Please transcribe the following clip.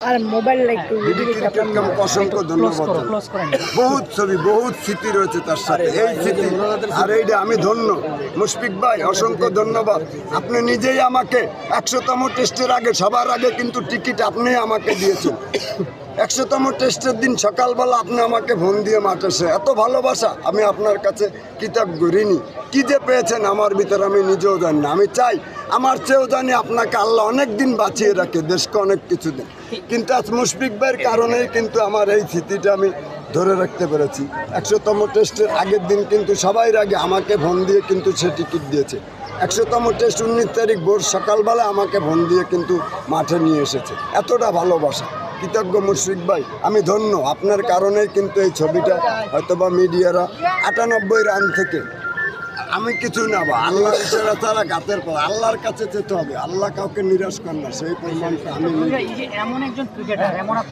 আর mobile একটু অসংখ্য ধন্যবাদ। বহুত ছবি, বহুত স্মৃতি রয়েছে তার সাথে। এই স্মৃতি আর এইটা আমি ধন্য। মুশফিক ভাই অসংখ্য ধন্যবাদ। আপনি নিজেই আমাকে 100তম টেস্টের আগে, সবার আগে কিন্তু টিকিট আপনি আমাকে দিয়েছেন। 100তম টেস্টের দিন সকালবেলা আপনি আমাকে ফোন দিয়ে মাঠে এসে এত ভালোবাসা, আমি আপনার কাছে কৃতজ্ঞ ঋণী। কী যে পেয়েছেন আমার ভিতরে আমি নিজেও জানি না। আমি চাই আমার চেয়েও জানি আপনাকে আল্লাহ অনেক দিন বাঁচিয়ে রাখে, দেশকে অনেক কিছু দেন। কিন্তু আজ মুশফিক ভাইয়ের কারণেই কিন্তু আমার এই স্মৃতিটা আমি ধরে রাখতে পেরেছি। 100তম টেস্টের আগের দিন কিন্তু সবাই আগে আমাকে ফোন দিয়ে কিন্তু সে টিকিট দিয়েছে। 100তম টেস্ট 19 তারিখ ভোর সকালবেলা আমাকে ফোন দিয়ে কিন্তু মাঠে নিয়ে এসেছে। এতটা ভালোবাসা, কৃতজ্ঞ মুশফিক ভাই, আমি ধন্য। আপনার কারণেই কিন্তু এই ছবিটা হয়তোবা মিডিয়ারা 98 রান থেকে, আমি কিছু না বা আল্লাহ ইশারা ছাড়া গাতের পর আল্লাহর কাছে যেতে হবে। আল্লাহ কাউকে নিরাশ করেন না, সেই পরিমাণটা আমি এমন একজন ক্রিকেটার, এমন